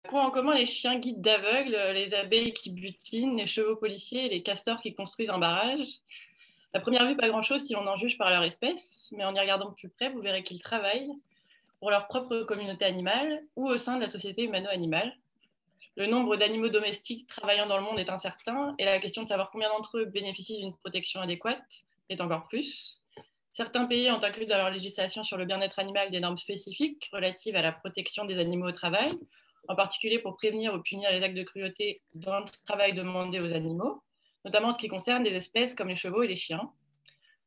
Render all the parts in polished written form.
Qu'ont en commun les chiens guides d'aveugles, les abeilles qui butinent, les chevaux policiers et les castors qui construisent un barrage? À première vue, pas grand-chose si l'on en juge par leur espèce, mais en y regardant de plus près, vous verrez qu'ils travaillent pour leur propre communauté animale ou au sein de la société humano-animale. Le nombre d'animaux domestiques travaillant dans le monde est incertain et la question de savoir combien d'entre eux bénéficient d'une protection adéquate est encore plus. Certains pays ont inclus dans leur législation sur le bien-être animal des normes spécifiques relatives à la protection des animaux au travail, en particulier pour prévenir ou punir les actes de cruauté dans le travail demandé aux animaux, notamment en ce qui concerne des espèces comme les chevaux et les chiens.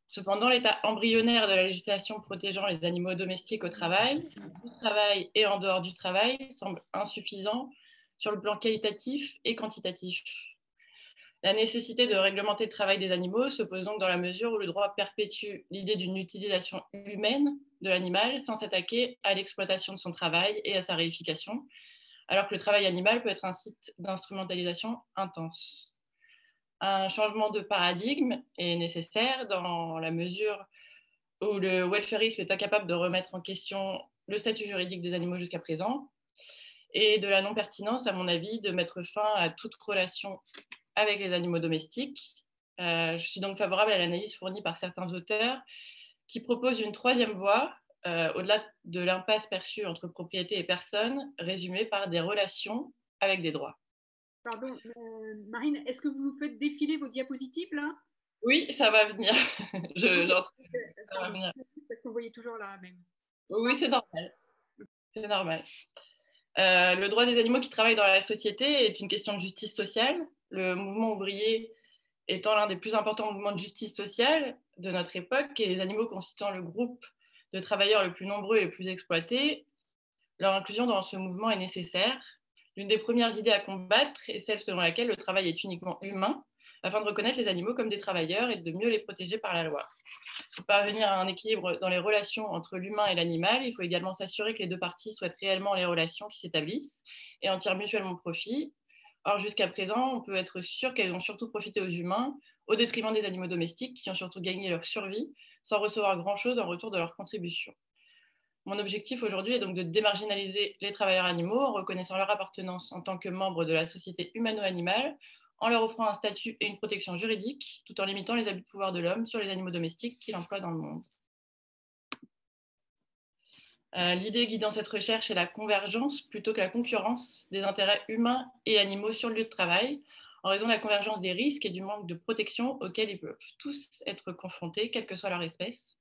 Cependant, l'état embryonnaire de la législation protégeant les animaux domestiques au travail, du travail et en dehors du travail semble insuffisant sur le plan qualitatif et quantitatif. La nécessité de réglementer le travail des animaux se pose donc dans la mesure où le droit perpétue l'idée d'une utilisation humaine de l'animal sans s'attaquer à l'exploitation de son travail et à sa réification, alors que le travail animal peut être un site d'instrumentalisation intense. Un changement de paradigme est nécessaire dans la mesure où le welfarisme est incapable de remettre en question le statut juridique des animaux jusqu'à présent, et de la non-pertinence, à mon avis, de mettre fin à toute relation avec les animaux domestiques. Je suis donc favorable à l'analyse fournie par certains auteurs qui proposent une troisième voie, au-delà de l'impasse perçue entre propriété et personne, résumée par des relations avec des droits. Pardon, Marine, est-ce que vous faites défiler vos diapositives là? Oui, ça va venir. J'en trouve ça va Pardon, venir. parce qu'on voyait toujours la même. Oui, c'est normal. C'est normal. Le droit des animaux qui travaillent dans la société est une question de justice sociale. Le mouvement ouvrier étant l'un des plus importants mouvements de justice sociale de notre époque et les animaux constituant le groupe de travailleurs le plus nombreux et le plus exploité, leur inclusion dans ce mouvement est nécessaire. L'une des premières idées à combattre est celle selon laquelle le travail est uniquement humain, afin de reconnaître les animaux comme des travailleurs et de mieux les protéger par la loi. Pour parvenir à un équilibre dans les relations entre l'humain et l'animal, il faut également s'assurer que les deux parties souhaitent réellement les relations qui s'établissent et en tirent mutuellement profit. Or, jusqu'à présent, on peut être sûr qu'elles ont surtout profité aux humains, au détriment des animaux domestiques qui ont surtout gagné leur survie sans recevoir grand-chose en retour de leur contribution. Mon objectif aujourd'hui est donc de démarginaliser les travailleurs animaux en reconnaissant leur appartenance en tant que membres de la société humano-animale, en leur offrant un statut et une protection juridique, tout en limitant les abus de pouvoir de l'homme sur les animaux domestiques qu'il emploie dans le monde. L'idée guidant cette recherche est la convergence plutôt que la concurrence des intérêts humains et animaux sur le lieu de travail, en raison de la convergence des risques et du manque de protection auxquels ils peuvent tous être confrontés, quelle que soit leur espèce.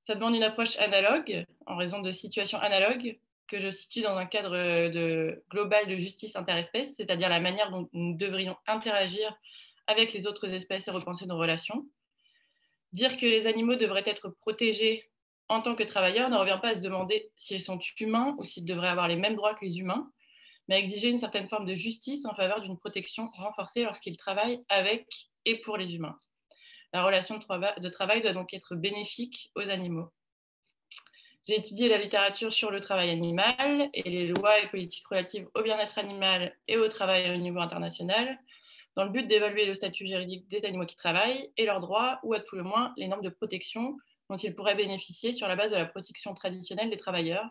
Ça demande une approche analogue, en raison de situations analogues, que je situe dans un cadre global de justice interespèces, c'est-à-dire la manière dont nous devrions interagir avec les autres espèces et repenser nos relations. Dire que les animaux devraient être protégés en tant que travailleurs ne revient pas à se demander s'ils sont humains ou s'ils devraient avoir les mêmes droits que les humains, mais à exiger une certaine forme de justice en faveur d'une protection renforcée lorsqu'ils travaillent avec et pour les humains. La relation de travail doit donc être bénéfique aux animaux. J'ai étudié la littérature sur le travail animal et les lois et politiques relatives au bien-être animal et au travail au niveau international, dans le but d'évaluer le statut juridique des animaux qui travaillent et leurs droits, ou à tout le moins les normes de protection dont ils pourraient bénéficier sur la base de la protection traditionnelle des travailleurs,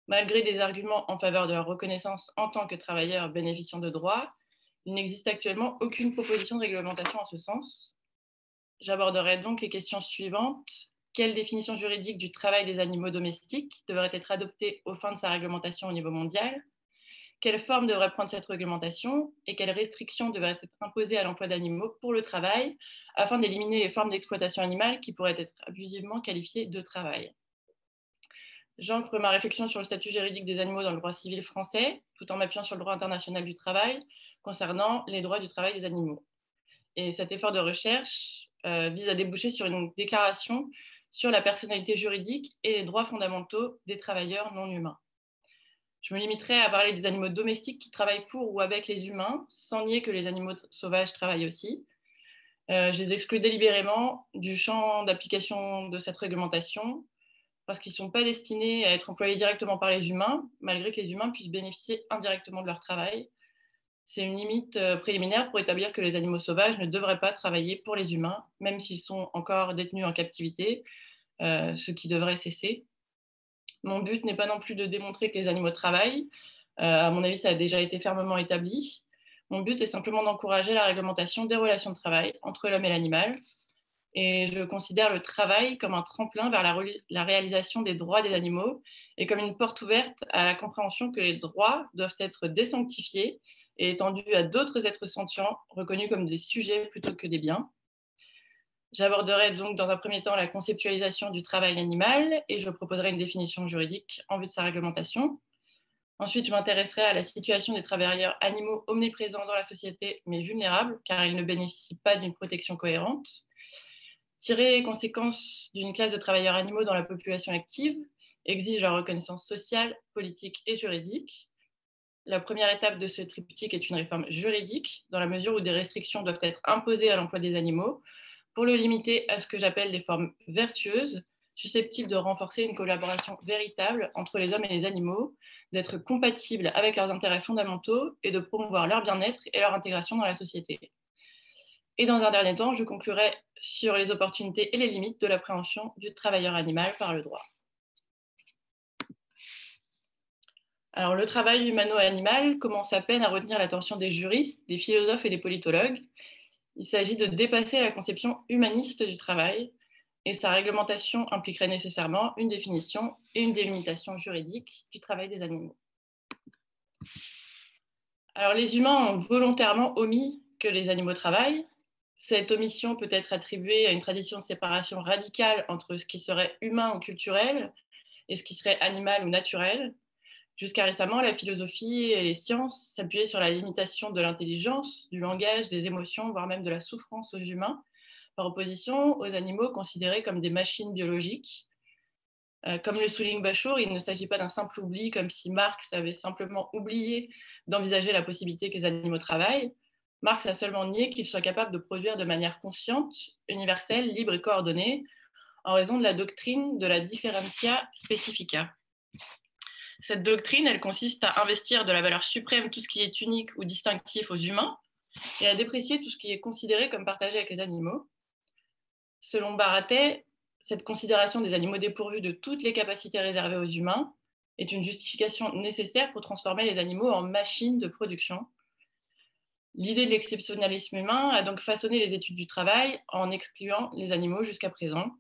malgré des arguments en faveur de leur reconnaissance en tant que travailleurs bénéficiant de droits. Il n'existe actuellement aucune proposition de réglementation en ce sens. J'aborderai donc les questions suivantes. Quelle définition juridique du travail des animaux domestiques devrait être adoptée aux fins de sa réglementation au niveau mondial? Quelle forme devrait prendre cette réglementation et quelles restrictions devraient être imposées à l'emploi d'animaux pour le travail afin d'éliminer les formes d'exploitation animale qui pourraient être abusivement qualifiées de travail? J'ancre ma réflexion sur le statut juridique des animaux dans le droit civil français, tout en m'appuyant sur le droit international du travail concernant les droits du travail des animaux. Et cet effort de recherche vise à déboucher sur une déclaration sur la personnalité juridique et les droits fondamentaux des travailleurs non humains. Je me limiterai à parler des animaux domestiques qui travaillent pour ou avec les humains, sans nier que les animaux sauvages travaillent aussi. Je les exclus délibérément du champ d'application de cette réglementation parce qu'ils ne sont pas destinés à être employés directement par les humains, malgré que les humains puissent bénéficier indirectement de leur travail. C'est une limite préliminaire pour établir que les animaux sauvages ne devraient pas travailler pour les humains, même s'ils sont encore détenus en captivité, ce qui devrait cesser. Mon but n'est pas non plus de démontrer que les animaux travaillent, À mon avis, ça a déjà été fermement établi. Mon but est simplement d'encourager la réglementation des relations de travail entre l'homme et l'animal. Et je considère le travail comme un tremplin vers la réalisation des droits des animaux et comme une porte ouverte à la compréhension que les droits doivent être désanctifiés et étendus à d'autres êtres sentients reconnus comme des sujets plutôt que des biens. J'aborderai donc dans un premier temps la conceptualisation du travail animal et je proposerai une définition juridique en vue de sa réglementation. Ensuite, je m'intéresserai à la situation des travailleurs animaux omniprésents dans la société, mais vulnérables, car ils ne bénéficient pas d'une protection cohérente. Tirer les conséquences d'une classe de travailleurs animaux dans la population active exige leur reconnaissance sociale, politique et juridique. La première étape de ce triptyque est une réforme juridique, dans la mesure où des restrictions doivent être imposées à l'emploi des animaux, pour le limiter à ce que j'appelle des formes vertueuses, susceptibles de renforcer une collaboration véritable entre les hommes et les animaux, d'être compatibles avec leurs intérêts fondamentaux et de promouvoir leur bien-être et leur intégration dans la société. Et dans un dernier temps, je conclurai sur les opportunités et les limites de l'appréhension du travailleur animal par le droit. Alors, le travail humano-animal commence à peine à retenir l'attention des juristes, des philosophes et des politologues. Il s'agit de dépasser la conception humaniste du travail et sa réglementation impliquerait nécessairement une définition et une délimitation juridique du travail des animaux. Alors, les humains ont volontairement omis que les animaux travaillent. Cette omission peut être attribuée à une tradition de séparation radicale entre ce qui serait humain ou culturel et ce qui serait animal ou naturel. Jusqu'à récemment, la philosophie et les sciences s'appuyaient sur la limitation de l'intelligence, du langage, des émotions, voire même de la souffrance aux humains, par opposition aux animaux considérés comme des machines biologiques. Comme le souligne Bachour, il ne s'agit pas d'un simple oubli, comme si Marx avait simplement oublié d'envisager la possibilité que les animaux travaillent. Marx a seulement nié qu'ils soient capables de produire de manière consciente, universelle, libre et coordonnée, en raison de la doctrine de la differentia specifica. Cette doctrine, elle consiste à investir de la valeur suprême tout ce qui est unique ou distinctif aux humains et à déprécier tout ce qui est considéré comme partagé avec les animaux. Selon Baratet, cette considération des animaux dépourvus de toutes les capacités réservées aux humains est une justification nécessaire pour transformer les animaux en machines de production. L'idée de l'exceptionnalisme humain a donc façonné les études du travail en excluant les animaux jusqu'à présent.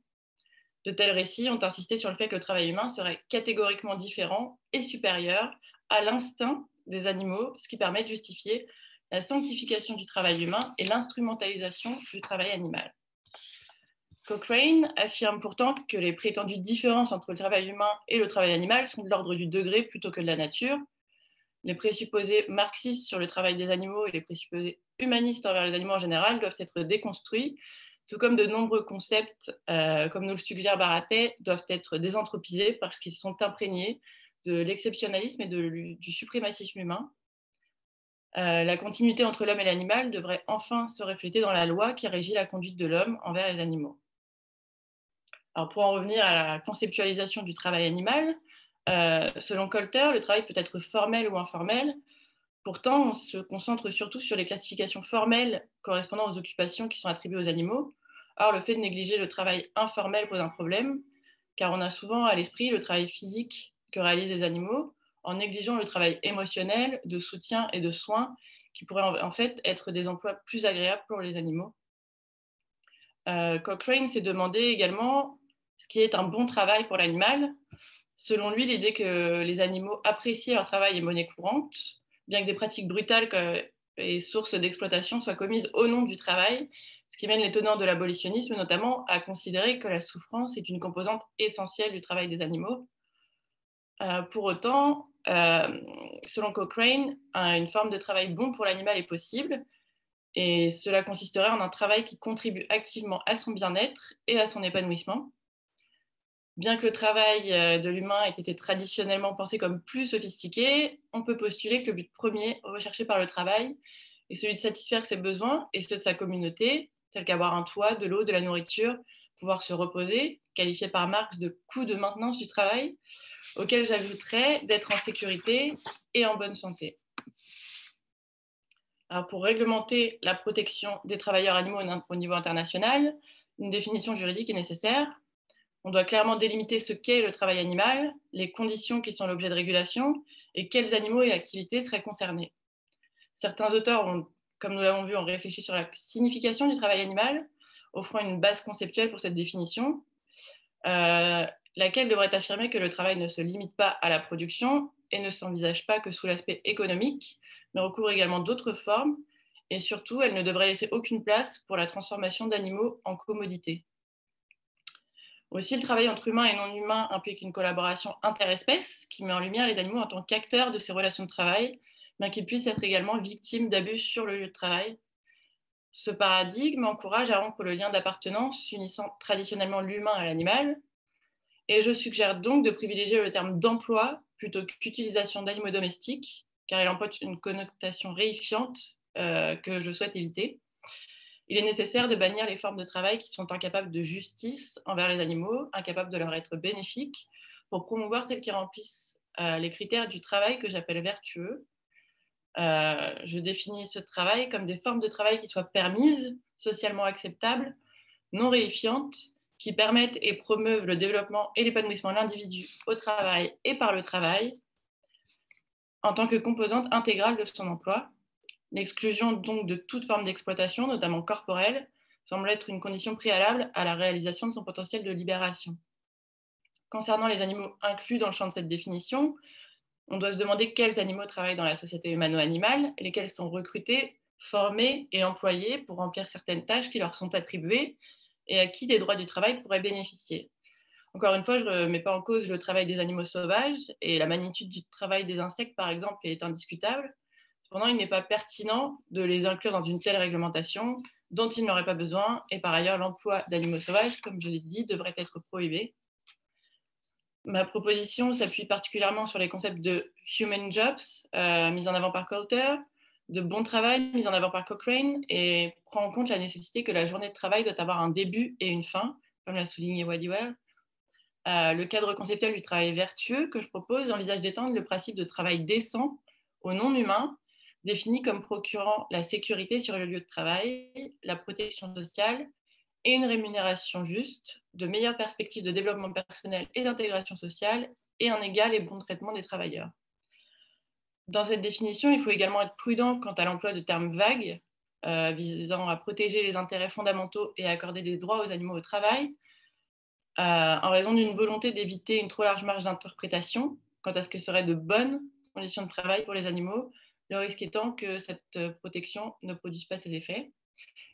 De tels récits ont insisté sur le fait que le travail humain serait catégoriquement différent et supérieur à l'instinct des animaux, ce qui permet de justifier la sanctification du travail humain et l'instrumentalisation du travail animal. Cochrane affirme pourtant que les prétendues différences entre le travail humain et le travail animal sont de l'ordre du degré plutôt que de la nature. Les présupposés marxistes sur le travail des animaux et les présupposés humanistes envers les animaux en général doivent être déconstruits, tout comme de nombreux concepts, comme nous le suggère Baratet, doivent être désanthropisés parce qu'ils sont imprégnés de l'exceptionnalisme et du suprémacisme humain. La continuité entre l'homme et l'animal devrait enfin se refléter dans la loi qui régit la conduite de l'homme envers les animaux. Alors pour en revenir à la conceptualisation du travail animal, selon Colter, le travail peut être formel ou informel. Pourtant, on se concentre surtout sur les classifications formelles correspondant aux occupations qui sont attribuées aux animaux. Or, le fait de négliger le travail informel pose un problème, car on a souvent à l'esprit le travail physique que réalisent les animaux, en négligeant le travail émotionnel, de soutien et de soins, qui pourraient en fait être des emplois plus agréables pour les animaux. Cochrane s'est demandé également ce qui est un bon travail pour l'animal. Selon lui, l'idée que les animaux apprécient leur travail est monnaie courante, bien que des pratiques brutales et sources d'exploitation soient commises au nom du travail, ce qui mène les tenants de l'abolitionnisme notamment à considérer que la souffrance est une composante essentielle du travail des animaux. Pour autant, selon Cochrane, une forme de travail bon pour l'animal est possible, et cela consisterait en un travail qui contribue activement à son bien-être et à son épanouissement. Bien que le travail de l'humain ait été traditionnellement pensé comme plus sophistiqué, on peut postuler que le but premier recherché par le travail est celui de satisfaire ses besoins et ceux de sa communauté, tels qu'avoir un toit, de l'eau, de la nourriture, pouvoir se reposer, qualifié par Marx de coût de maintenance du travail, auquel j'ajouterais d'être en sécurité et en bonne santé. Alors pour réglementer la protection des travailleurs animaux au niveau international, une définition juridique est nécessaire. On doit clairement délimiter ce qu'est le travail animal, les conditions qui sont l'objet de régulation et quels animaux et activités seraient concernés. Certains auteurs, comme nous l'avons vu, ont réfléchi sur la signification du travail animal, offrant une base conceptuelle pour cette définition, laquelle devrait affirmer que le travail ne se limite pas à la production et ne s'envisage pas que sous l'aspect économique, mais recouvre également d'autres formes, et surtout, elle ne devrait laisser aucune place pour la transformation d'animaux en commodités. Aussi, le travail entre humains et non humains implique une collaboration interespèces qui met en lumière les animaux en tant qu'acteurs de ces relations de travail, bien qu'ils puissent être également victimes d'abus sur le lieu de travail. Ce paradigme encourage à rompre le lien d'appartenance unissant traditionnellement l'humain à l'animal, et je suggère donc de privilégier le terme d'emploi plutôt qu'utilisation d'animaux domestiques, car il emporte une connotation réifiante que je souhaite éviter. Il est nécessaire de bannir les formes de travail qui sont incapables de justice envers les animaux, incapables de leur être bénéfiques, pour promouvoir celles qui remplissent les critères du travail que j'appelle vertueux. Je définis ce travail comme des formes de travail qui soient permises, socialement acceptables, non réifiantes, qui permettent et promeuvent le développement et l'épanouissement de l'individu au travail et par le travail, en tant que composante intégrale de son emploi. L'exclusion donc de toute forme d'exploitation, notamment corporelle, semble être une condition préalable à la réalisation de son potentiel de libération. Concernant les animaux inclus dans le champ de cette définition, on doit se demander quels animaux travaillent dans la société humano-animale et lesquels sont recrutés, formés et employés pour remplir certaines tâches qui leur sont attribuées et à qui des droits du travail pourraient bénéficier. Encore une fois, je ne remets pas en cause le travail des animaux sauvages et la magnitude du travail des insectes, par exemple, est indiscutable. Cependant, il n'est pas pertinent de les inclure dans une telle réglementation dont ils n'auraient pas besoin. Et par ailleurs, l'emploi d'animaux sauvages, comme je l'ai dit, devrait être prohibé. Ma proposition s'appuie particulièrement sur les concepts de human jobs, mis en avant par Coulter, de bon travail, mis en avant par Cochrane, et prend en compte la nécessité que la journée de travail doit avoir un début et une fin, comme l'a souligné Waddiwell. Le cadre conceptuel du travail vertueux que je propose envisage d'étendre le principe de travail décent aux non-humains, défini comme procurant la sécurité sur le lieu de travail, la protection sociale et une rémunération juste, de meilleures perspectives de développement personnel et d'intégration sociale, et un égal et bon traitement des travailleurs. Dans cette définition, il faut également être prudent quant à l'emploi de termes vagues, visant à protéger les intérêts fondamentaux et à accorder des droits aux animaux au travail, en raison d'une volonté d'éviter une trop large marge d'interprétation quant à ce que seraient de bonnes conditions de travail pour les animaux, le risque étant que cette protection ne produise pas ses effets.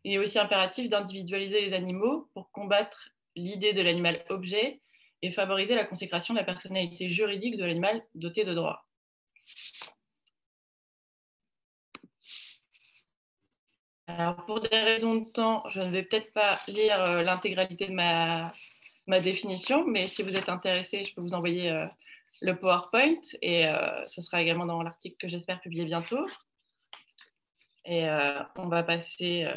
Il est aussi impératif d'individualiser les animaux pour combattre l'idée de l'animal objet et favoriser la consécration de la personnalité juridique de l'animal doté de droits. Alors, pour des raisons de temps, je ne vais peut-être pas lire l'intégralité de ma définition, mais si vous êtes intéressé, je peux vous envoyer le PowerPoint et ce sera également dans l'article que j'espère publier bientôt. Et on va passer.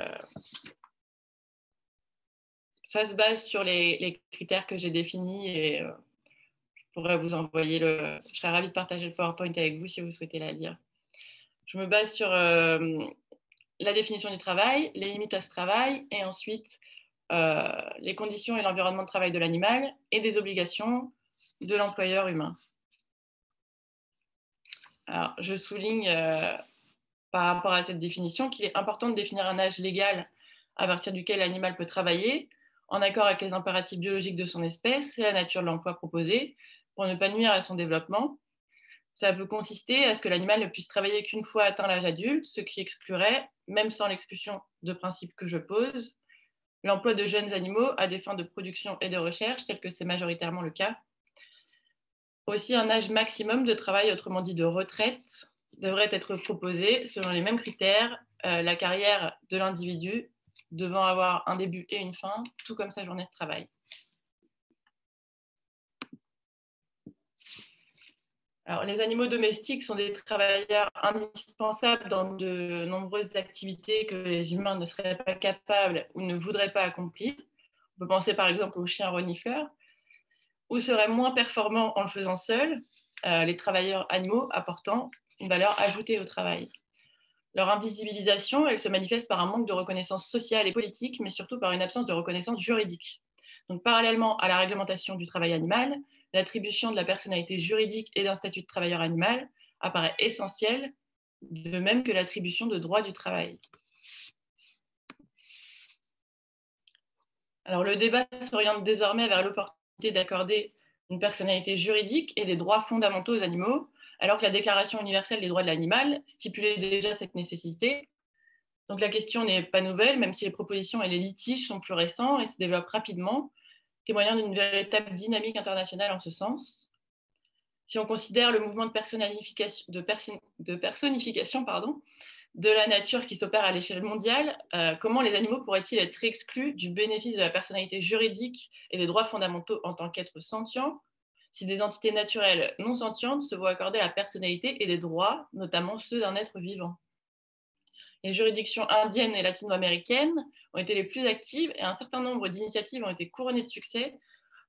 Ça se base sur les critères que j'ai définis et je pourrais vous envoyer le. Je serais ravie de partager le PowerPoint avec vous si vous souhaitez la lire. Je me base sur la définition du travail, les limites à ce travail et ensuite les conditions et l'environnement de travail de l'animal et des obligations de l'employeur humain. Alors, je souligne par rapport à cette définition qu'il est important de définir un âge légal à partir duquel l'animal peut travailler, en accord avec les impératifs biologiques de son espèce et la nature de l'emploi proposé, pour ne pas nuire à son développement. Ça peut consister à ce que l'animal ne puisse travailler qu'une fois atteint l'âge adulte, ce qui exclurait, même sans l'exclusion de principe que je pose, l'emploi de jeunes animaux à des fins de production et de recherche, tel que c'est majoritairement le cas. Aussi, un âge maximum de travail, autrement dit de retraite, devrait être proposé selon les mêmes critères, la carrière de l'individu devant avoir un début et une fin, tout comme sa journée de travail. Alors, les animaux domestiques sont des travailleurs indispensables dans de nombreuses activités que les humains ne seraient pas capables ou ne voudraient pas accomplir. On peut penser par exemple aux chiens renifleurs, ou seraient moins performants en le faisant seuls, les travailleurs animaux apportant une valeur ajoutée au travail. Leur invisibilisation, elle se manifeste par un manque de reconnaissance sociale et politique, mais surtout par une absence de reconnaissance juridique. Donc, parallèlement à la réglementation du travail animal, l'attribution de la personnalité juridique et d'un statut de travailleur animal apparaît essentielle, de même que l'attribution de droits du travail. Alors, le débat s'oriente désormais vers l'opportunité d'accorder une personnalité juridique et des droits fondamentaux aux animaux, alors que la Déclaration universelle des droits de l'animal stipulait déjà cette nécessité. Donc la question n'est pas nouvelle, même si les propositions et les litiges sont plus récents et se développent rapidement, témoignant d'une véritable dynamique internationale en ce sens. Si on considère le mouvement de personnification, de la nature qui s'opère à l'échelle mondiale, comment les animaux pourraient-ils être exclus du bénéfice de la personnalité juridique et des droits fondamentaux en tant qu'êtres sentients, si des entités naturelles non sentientes se voient accorder la personnalité et des droits, notamment ceux d'un être vivant? Les juridictions indiennes et latino-américaines ont été les plus actives et un certain nombre d'initiatives ont été couronnées de succès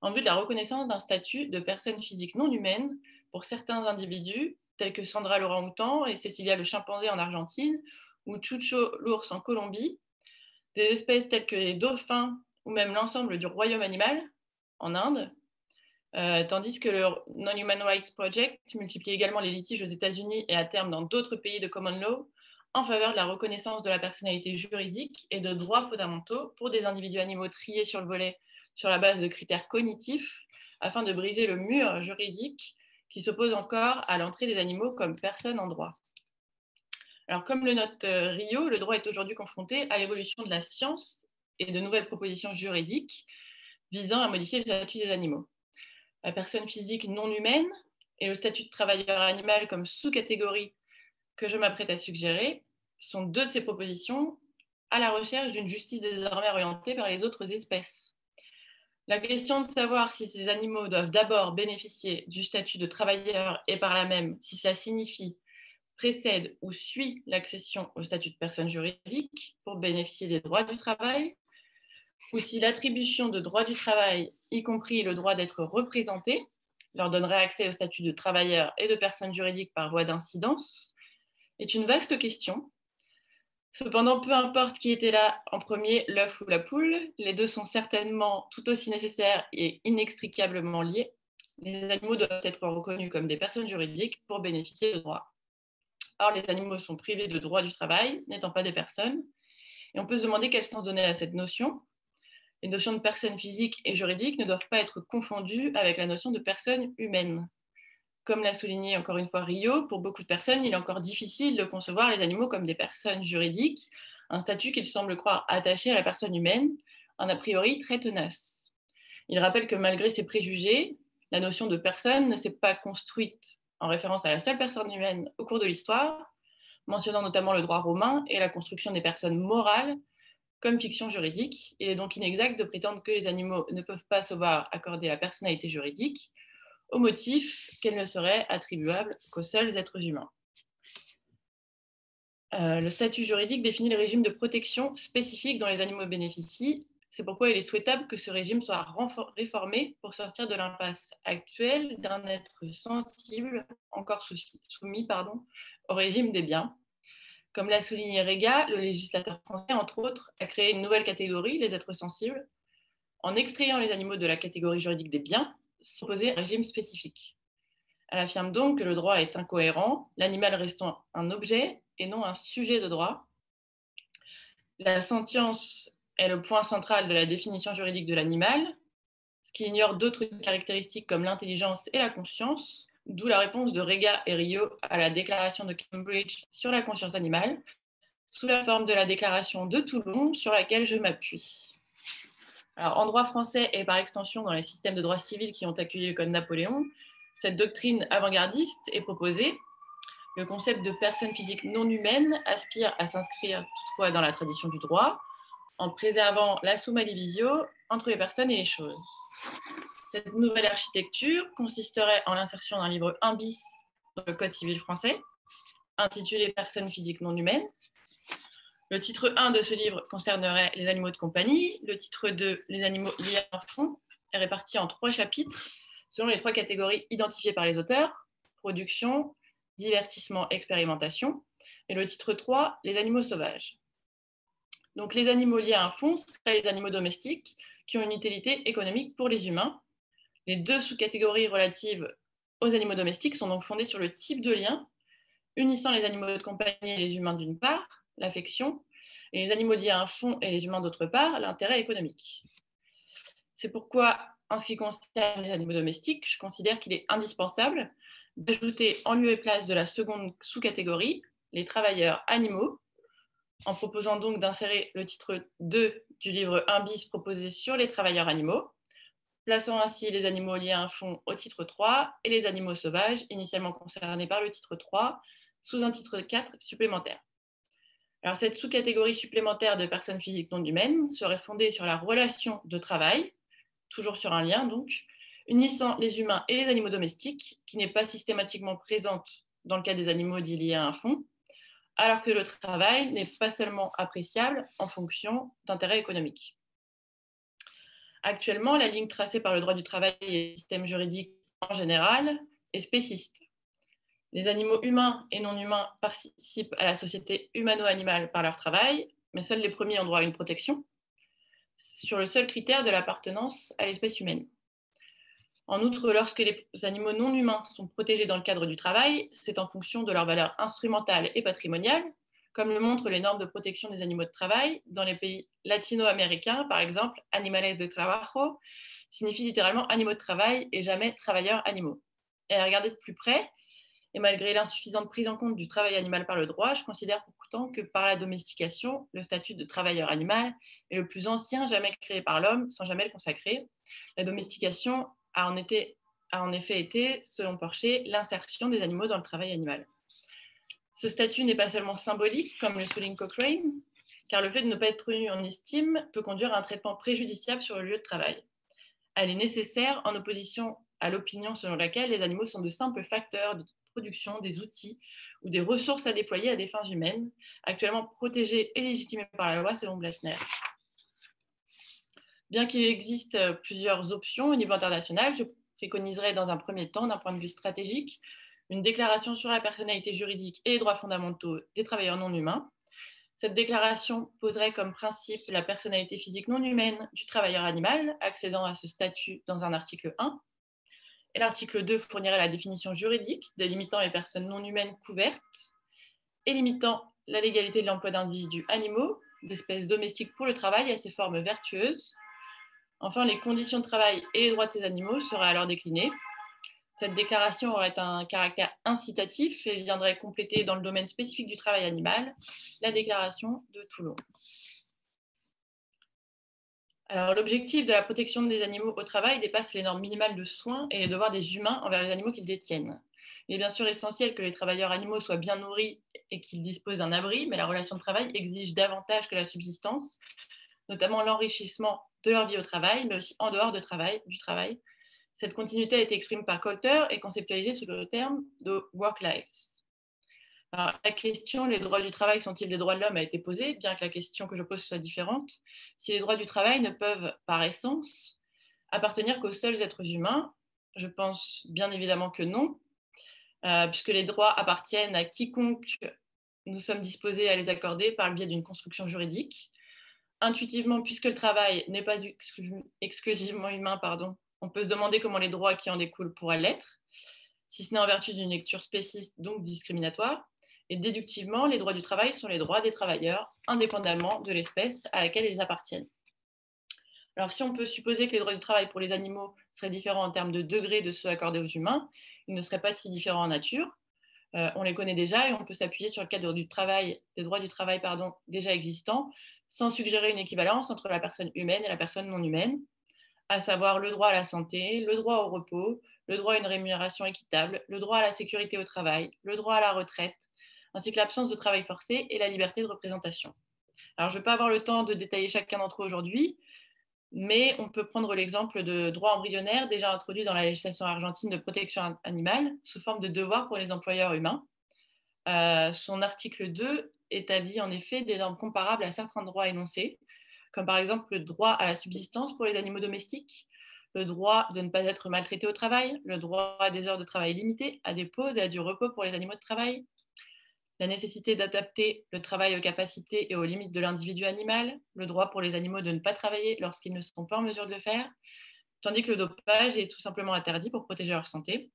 en vue de la reconnaissance d'un statut de personne physique non humaine pour certains individus, tels que Sandra l'orang-outan et Cecilia le chimpanzé en Argentine, ou Chucho l'ours en Colombie, des espèces telles que les dauphins ou même l'ensemble du royaume animal en Inde, tandis que le Non-Human Rights Project multiplie également les litiges aux États-Unis et à terme dans d'autres pays de common law en faveur de la reconnaissance de la personnalité juridique et de droits fondamentaux pour des individus animaux triés sur le volet sur la base de critères cognitifs afin de briser le mur juridique qui s'oppose encore à l'entrée des animaux comme personnes en droit. Alors, comme le note Rio, le droit est aujourd'hui confronté à l'évolution de la science et de nouvelles propositions juridiques visant à modifier le statut des animaux. La personne physique non humaine et le statut de travailleur animal comme sous-catégorie que je m'apprête à suggérer sont deux de ces propositions à la recherche d'une justice désormais orientée vers les autres espèces. La question de savoir si ces animaux doivent d'abord bénéficier du statut de travailleur et par là même, si cela signifie, précède ou suit l'accession au statut de personne juridique pour bénéficier des droits du travail, ou si l'attribution de droits du travail, y compris le droit d'être représenté, leur donnerait accès au statut de travailleur et de personne juridique par voie d'incidence, est une vaste question. Cependant, peu importe qui était là en premier, l'œuf ou la poule, les deux sont certainement tout aussi nécessaires et inextricablement liés. Les animaux doivent être reconnus comme des personnes juridiques pour bénéficier de droits. Or, les animaux sont privés de droit du travail, n'étant pas des personnes. Et on peut se demander quel sens donner à cette notion. Les notions de personne physique et juridique ne doivent pas être confondues avec la notion de personne humaine. Comme l'a souligné encore une fois Rio, pour beaucoup de personnes, il est encore difficile de concevoir les animaux comme des personnes juridiques, un statut qu'ils semblent croire attaché à la personne humaine, un a priori très tenace. Il rappelle que malgré ces préjugés, la notion de personne ne s'est pas construite en référence à la seule personne humaine au cours de l'histoire, mentionnant notamment le droit romain et la construction des personnes morales comme fiction juridique. Il est donc inexact de prétendre que les animaux ne peuvent pas se voir accorder la personnalité juridique, au motif qu'elle ne serait attribuable qu'aux seuls êtres humains. Le statut juridique définit le régime de protection spécifique dont les animaux bénéficient. C'est pourquoi il est souhaitable que ce régime soit réformé pour sortir de l'impasse actuelle d'un être sensible, encore soumis au régime des biens. Comme l'a souligné Rega, le législateur français, entre autres, a créé une nouvelle catégorie, les êtres sensibles, en extrayant les animaux de la catégorie juridique des biens, sans poser un régime spécifique. Elle affirme donc que le droit est incohérent, l'animal restant un objet et non un sujet de droit. La sentience est le point central de la définition juridique de l'animal, ce qui ignore d'autres caractéristiques comme l'intelligence et la conscience, d'où la réponse de Rega et Rio à la déclaration de Cambridge sur la conscience animale, sous la forme de la déclaration de Toulon sur laquelle je m'appuie. Alors, en droit français et par extension dans les systèmes de droit civil qui ont accueilli le Code Napoléon, cette doctrine avant-gardiste est proposée. Le concept de personne physique non humaine aspire à s'inscrire toutefois dans la tradition du droit, en préservant la summa divisio entre les personnes et les choses. Cette nouvelle architecture consisterait en l'insertion d'un livre 1 bis dans le Code civil français, intitulé Personne physique non humaine. Le titre 1 de ce livre concernerait les animaux de compagnie. Le titre 2, les animaux liés à un fond, est réparti en 3 chapitres selon les 3 catégories identifiées par les auteurs: production, divertissement, expérimentation. Et le titre 3, les animaux sauvages. Donc les animaux liés à un fond seraient les animaux domestiques qui ont une utilité économique pour les humains. Les deux sous-catégories relatives aux animaux domestiques sont donc fondées sur le type de lien unissant les animaux de compagnie et les humains d'une part, l'affection, et les animaux liés à un fond et les humains d'autre part, l'intérêt économique. C'est pourquoi, en ce qui concerne les animaux domestiques, je considère qu'il est indispensable d'ajouter en lieu et place de la seconde sous-catégorie les travailleurs animaux, en proposant donc d'insérer le titre 2 du livre 1 bis proposé sur les travailleurs animaux, plaçant ainsi les animaux liés à un fond au titre 3 et les animaux sauvages, initialement concernés par le titre 3, sous un titre 4 supplémentaire. Alors, cette sous-catégorie supplémentaire de personnes physiques non humaines serait fondée sur la relation de travail, toujours sur un lien donc, unissant les humains et les animaux domestiques, qui n'est pas systématiquement présente dans le cas des animaux dits liés à un fond, alors que le travail n'est pas seulement appréciable en fonction d'intérêts économiques. Actuellement, la ligne tracée par le droit du travail et le système juridique en général est spéciste. Les animaux humains et non humains participent à la société humano-animale par leur travail, mais seuls les premiers ont droit à une protection, sur le seul critère de l'appartenance à l'espèce humaine. En outre, lorsque les animaux non humains sont protégés dans le cadre du travail, c'est en fonction de leur valeur instrumentale et patrimoniale, comme le montrent les normes de protection des animaux de travail. Dans les pays latino-américains, par exemple, animales de trabajo signifie littéralement animaux de travail et jamais travailleurs animaux. Et à regarder de plus près, et malgré l'insuffisante prise en compte du travail animal par le droit, je considère pourtant que par la domestication, le statut de travailleur animal est le plus ancien jamais créé par l'homme, sans jamais le consacrer. La domestication a en effet été, selon Porcher, l'insertion des animaux dans le travail animal. Ce statut n'est pas seulement symbolique, comme le souligne Cochrane, car le fait de ne pas être tenu en estime peut conduire à un traitement préjudiciable sur le lieu de travail. Elle est nécessaire en opposition à l'opinion selon laquelle les animaux sont de simples facteurs de production, des outils ou des ressources à déployer à des fins humaines, actuellement protégés et légitimés par la loi selon Blattner. Bien qu'il existe plusieurs options au niveau international, je préconiserais dans un premier temps, d'un point de vue stratégique, une déclaration sur la personnalité juridique et les droits fondamentaux des travailleurs non humains. Cette déclaration poserait comme principe la personnalité physique non humaine du travailleur animal, accédant à ce statut dans un article 1. Et l'article 2 fournirait la définition juridique délimitant les personnes non humaines couvertes et limitant la légalité de l'emploi d'individus animaux, d'espèces domestiques pour le travail à ses formes vertueuses. Enfin, les conditions de travail et les droits de ces animaux seraient alors déclinés. Cette déclaration aurait un caractère incitatif et viendrait compléter dans le domaine spécifique du travail animal la déclaration de Toulon. Alors, l'objectif de la protection des animaux au travail dépasse les normes minimales de soins et les devoirs des humains envers les animaux qu'ils détiennent. Il est bien sûr essentiel que les travailleurs animaux soient bien nourris et qu'ils disposent d'un abri, mais la relation de travail exige davantage que la subsistance, notamment l'enrichissement de leur vie au travail, mais aussi en dehors du travail. Cette continuité a été exprimée par Coulter et conceptualisée sous le terme de work-life. La question, les droits du travail sont-ils des droits de l'homme, a été posée, bien que la question que je pose soit différente. Si les droits du travail ne peuvent, par essence, appartenir qu'aux seuls êtres humains, je pense bien évidemment que non, puisque les droits appartiennent à quiconque nous sommes disposés à les accorder par le biais d'une construction juridique. Intuitivement, puisque le travail n'est pas exclusivement humain, on peut se demander comment les droits qui en découlent pourraient l'être, si ce n'est en vertu d'une lecture spéciste, donc discriminatoire. Et déductivement, les droits du travail sont les droits des travailleurs, indépendamment de l'espèce à laquelle ils appartiennent. Alors, si on peut supposer que les droits du travail pour les animaux seraient différents en termes de degré de ceux accordés aux humains, ils ne seraient pas si différents en nature. On les connaît déjà et on peut s'appuyer sur le cadre des droits du travail déjà existants, sans suggérer une équivalence entre la personne humaine et la personne non humaine, à savoir le droit à la santé, le droit au repos, le droit à une rémunération équitable, le droit à la sécurité au travail, le droit à la retraite, ainsi que l'absence de travail forcé et la liberté de représentation. Alors, je ne vais pas avoir le temps de détailler chacun d'entre eux aujourd'hui, mais on peut prendre l'exemple de droit embryonnaire déjà introduit dans la législation argentine de protection animale sous forme de devoir pour les employeurs humains. Son article 2 établit en effet des normes comparables à certains droits énoncés, comme par exemple le droit à la subsistance pour les animaux domestiques, le droit de ne pas être maltraité au travail, le droit à des heures de travail limitées, à des pauses et à du repos pour les animaux de travail, la nécessité d'adapter le travail aux capacités et aux limites de l'individu animal, le droit pour les animaux de ne pas travailler lorsqu'ils ne sont pas en mesure de le faire, tandis que le dopage est tout simplement interdit pour protéger leur santé.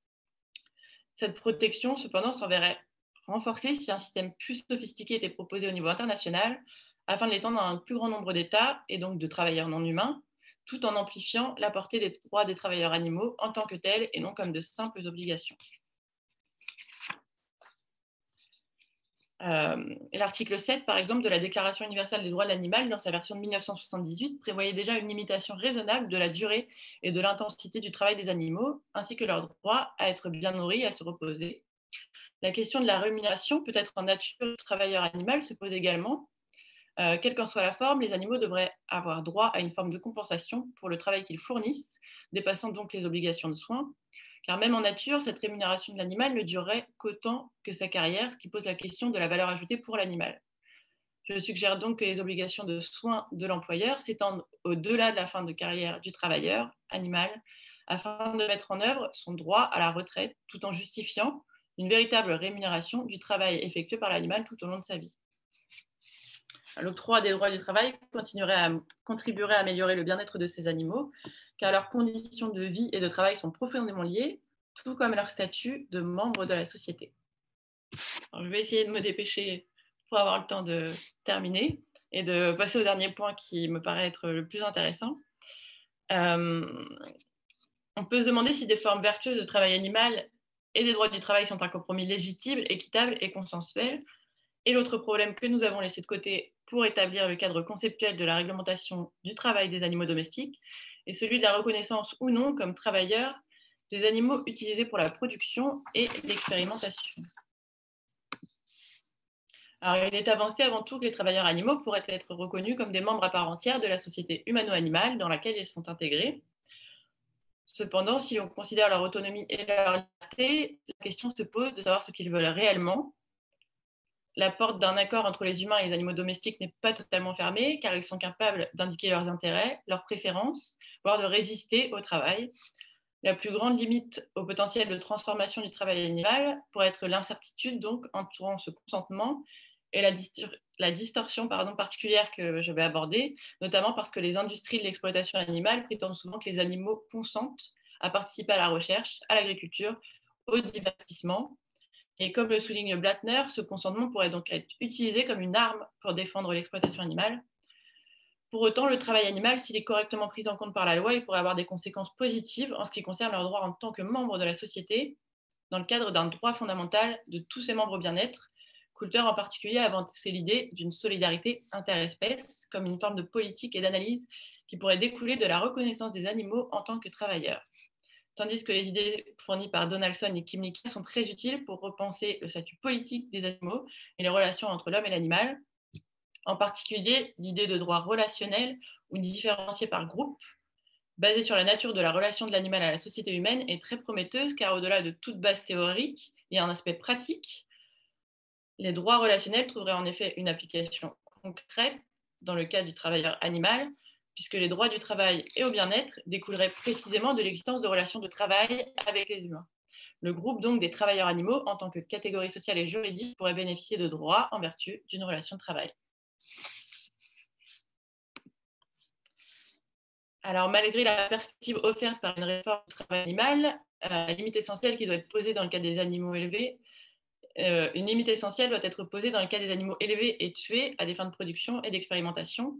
Cette protection, cependant, s'enverrait renforcée si un système plus sophistiqué était proposé au niveau international, afin de l'étendre à un plus grand nombre d'États et donc de travailleurs non humains, tout en amplifiant la portée des droits des travailleurs animaux en tant que tels et non comme de simples obligations. L'article 7, par exemple, de la Déclaration universelle des droits de l'animal, dans sa version de 1978, prévoyait déjà une limitation raisonnable de la durée et de l'intensité du travail des animaux, ainsi que leur droit à être bien nourris et à se reposer. La question de la rémunération, peut-être en nature travailleur animal, se pose également. Quelle qu'en soit la forme, les animaux devraient avoir droit à une forme de compensation pour le travail qu'ils fournissent, dépassant donc les obligations de soins. Car même en nature, cette rémunération de l'animal ne durerait qu'autant que sa carrière, ce qui pose la question de la valeur ajoutée pour l'animal. Je suggère donc que les obligations de soins de l'employeur s'étendent au-delà de la fin de carrière du travailleur animal, afin de mettre en œuvre son droit à la retraite, tout en justifiant une véritable rémunération du travail effectué par l'animal tout au long de sa vie. L'octroi des droits du travail contribuerait à améliorer le bien-être de ces animaux, car leurs conditions de vie et de travail sont profondément liées, tout comme leur statut de membre de la société. Alors, je vais essayer de me dépêcher pour avoir le temps de terminer et de passer au dernier point qui me paraît être le plus intéressant. On peut se demander si des formes vertueuses de travail animal et des droits du travail sont un compromis légitime, équitable et consensuel. Et l'autre problème que nous avons laissé de côté pour établir le cadre conceptuel de la réglementation du travail des animaux domestiques est celui de la reconnaissance ou non comme travailleurs des animaux utilisés pour la production et l'expérimentation. Alors, il est avancé avant tout que les travailleurs animaux pourraient être reconnus comme des membres à part entière de la société humano-animale dans laquelle ils sont intégrés. Cependant, si on considère leur autonomie et leur liberté, la question se pose de savoir ce qu'ils veulent réellement. La porte d'un accord entre les humains et les animaux domestiques n'est pas totalement fermée, car ils sont capables d'indiquer leurs intérêts, leurs préférences, voire de résister au travail. La plus grande limite au potentiel de transformation du travail animal pourrait être l'incertitude donc entourant ce consentement et la distorsion particulière que je vais aborder, notamment parce que les industries de l'exploitation animale prétendent souvent que les animaux consentent à participer à la recherche, à l'agriculture, au divertissement. Et comme le souligne Blattner, ce consentement pourrait donc être utilisé comme une arme pour défendre l'exploitation animale. Pour autant, le travail animal, s'il est correctement pris en compte par la loi, il pourrait avoir des conséquences positives en ce qui concerne leurs droits en tant que membres de la société, dans le cadre d'un droit fondamental de tous ses membres au bien-être. Coulter en particulier a avancé l'idée d'une solidarité interespèces comme une forme de politique et d'analyse qui pourrait découler de la reconnaissance des animaux en tant que travailleurs. Tandis que les idées fournies par Donaldson et Kim Nicka sont très utiles pour repenser le statut politique des animaux et les relations entre l'homme et l'animal. En particulier, l'idée de droit relationnel ou différencié par groupe, basée sur la nature de la relation de l'animal à la société humaine, est très prometteuse car au-delà de toute base théorique, il y a un aspect pratique. Les droits relationnels trouveraient en effet une application concrète dans le cas du travailleur animal, puisque les droits du travail et au bien-être découleraient précisément de l'existence de relations de travail avec les humains. Le groupe donc des travailleurs animaux, en tant que catégorie sociale et juridique, pourrait bénéficier de droits en vertu d'une relation de travail. Alors, malgré la perspective offerte par une réforme du travail animal, la limite essentielle qui doit être posée dans le cas des animaux élevés, une limite essentielle doit être posée dans le cas des animaux élevés et tués à des fins de production et d'expérimentation.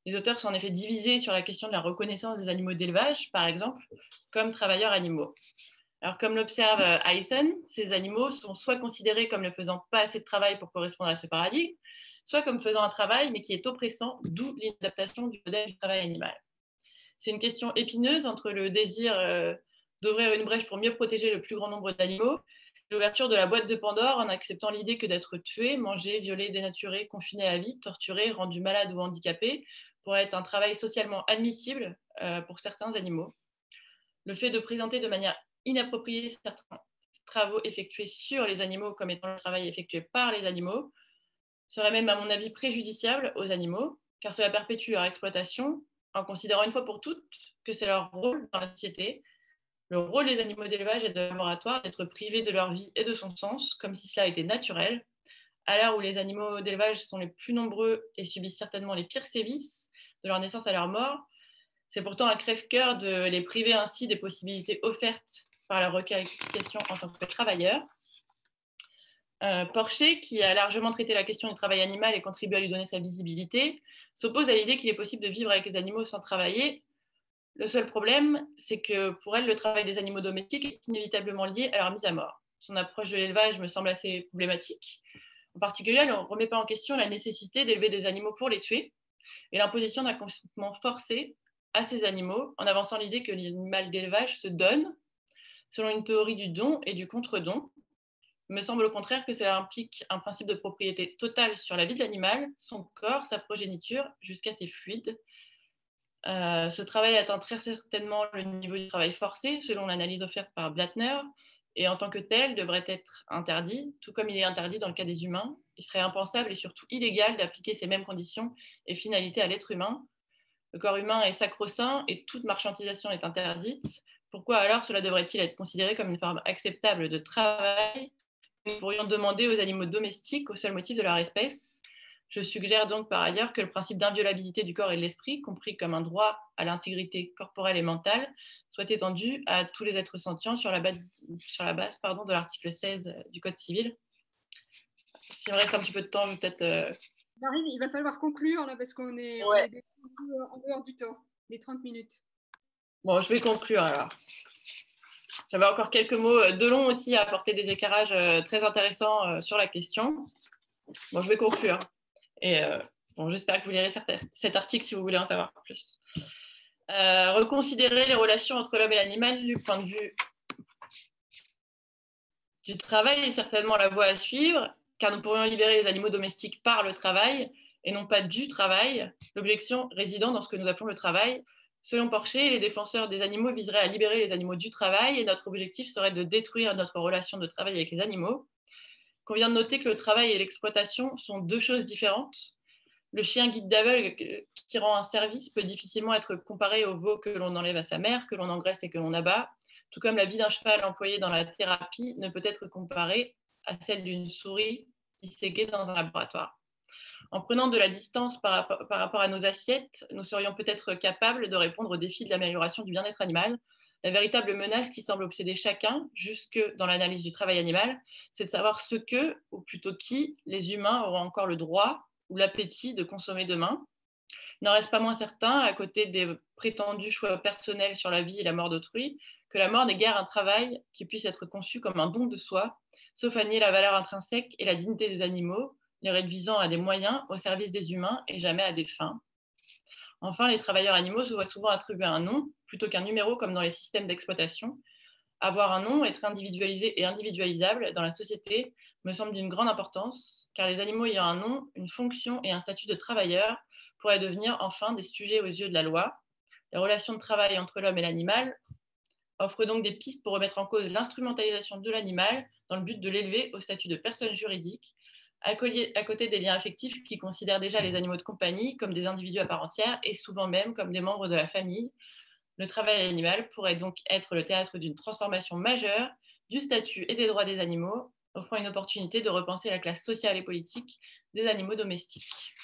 Les auteurs sont en effet divisés sur la question de la reconnaissance des animaux d'élevage, par exemple, comme travailleurs animaux. Alors, comme l'observe Eisen, ces animaux sont soit considérés comme ne faisant pas assez de travail pour correspondre à ce paradigme, soit comme faisant un travail mais qui est oppressant, d'où l'inadaptation du modèle du travail animal. C'est une question épineuse entre le désir d'ouvrir une brèche pour mieux protéger le plus grand nombre d'animaux, l'ouverture de la boîte de Pandore en acceptant l'idée que d'être tué, mangé, violé, dénaturé, confiné à vie, torturé, rendu malade ou handicapé pourrait être un travail socialement admissible pour certains animaux. Le fait de présenter de manière inappropriée certains travaux effectués sur les animaux comme étant le travail effectué par les animaux serait même, à mon avis, préjudiciable aux animaux, car cela perpétue leur exploitation en considérant une fois pour toutes que c'est leur rôle dans la société. Le rôle des animaux d'élevage et de laboratoire d'être privés de leur vie et de son sens, comme si cela était naturel, À l'heure où les animaux d'élevage sont les plus nombreux et subissent certainement les pires sévices, de leur naissance à leur mort, c'est pourtant un crève-cœur de les priver ainsi des possibilités offertes par la requalification en tant que travailleurs. Porcher, qui a largement traité la question du travail animal et contribué à lui donner sa visibilité, s'oppose à l'idée qu'il est possible de vivre avec les animaux sans travailler. Le seul problème, c'est que pour elle, le travail des animaux domestiques est inévitablement lié à leur mise à mort. Son approche de l'élevage me semble assez problématique. En particulier, elle ne remet pas en question la nécessité d'élever des animaux pour les tuer et l'imposition d'un consentement forcé à ces animaux en avançant l'idée que l'animal d'élevage se donne selon une théorie du don et du contre-don. Il me semble au contraire que cela implique un principe de propriété totale sur la vie de l'animal, son corps, sa progéniture, jusqu'à ses fluides. Ce travail atteint très certainement le niveau du travail forcé, selon l'analyse offerte par Blattner, et en tant que tel devrait être interdit, tout comme il est interdit dans le cas des humains. Il serait impensable et surtout illégal d'appliquer ces mêmes conditions et finalités à l'être humain. Le corps humain est sacro-saint et toute marchandisation est interdite. Pourquoi alors cela devrait-il être considéré comme une forme acceptable de travail? Nous pourrions demander aux animaux domestiques au seul motif de leur espèce. Je suggère donc par ailleurs que le principe d'inviolabilité du corps et de l'esprit, compris comme un droit à l'intégrité corporelle et mentale, soit étendu à tous les êtres sentients sur la base de l'article 16 du Code civil. S'il me reste un petit peu de temps, je vais peut-être... Marine, il va falloir conclure là parce qu'on est, Ouais. en dehors du temps, les 30 minutes. Bon, je vais conclure alors. J'avais encore quelques mots. Delon aussi a apporté des éclairages très intéressants sur la question. Bon, je vais conclure. Et bon, j'espère que vous lirez cet article si vous voulez en savoir plus. Reconsidérer les relations entre l'homme et l'animal du point de vue du travail est certainement la voie à suivre, car nous pourrions libérer les animaux domestiques par le travail et non pas du travail, l'objection résidant dans ce que nous appelons le travail. Selon Porcher, les défenseurs des animaux viseraient à libérer les animaux du travail et notre objectif serait de détruire notre relation de travail avec les animaux. Il convient de noter que le travail et l'exploitation sont deux choses différentes. Le chien guide d'aveugle qui rend un service peut difficilement être comparé au veau que l'on enlève à sa mère, que l'on engraisse et que l'on abat, tout comme la vie d'un cheval employé dans la thérapie ne peut être comparée à celle d'une souris disséquée dans un laboratoire. En prenant de la distance par rapport à nos assiettes, nous serions peut-être capables de répondre au défi de l'amélioration du bien-être animal. La véritable menace qui semble obséder chacun, jusque dans l'analyse du travail animal, c'est de savoir ce que, ou plutôt qui, les humains auront encore le droit ou l'appétit de consommer demain. Il n'en reste pas moins certain, à côté des prétendus choix personnels sur la vie et la mort d'autrui, que la mort n'est guère un travail qui puisse être conçu comme un don de soi, sauf à nier la valeur intrinsèque et la dignité des animaux, les réduisant à des moyens au service des humains et jamais à des fins. Enfin, les travailleurs animaux se voient souvent attribuer un nom plutôt qu'un numéro comme dans les systèmes d'exploitation. Avoir un nom, être individualisé et individualisable dans la société me semble d'une grande importance, car les animaux ayant un nom, une fonction et un statut de travailleur pourraient devenir enfin des sujets aux yeux de la loi. Les relations de travail entre l'homme et l'animal offrent donc des pistes pour remettre en cause l'instrumentalisation de l'animal dans le but de l'élever au statut de personne juridique, à côté des liens affectifs qui considèrent déjà les animaux de compagnie comme des individus à part entière et souvent même comme des membres de la famille. Le travail animal pourrait donc être le théâtre d'une transformation majeure du statut et des droits des animaux, offrant une opportunité de repenser la classe sociale et politique des animaux domestiques.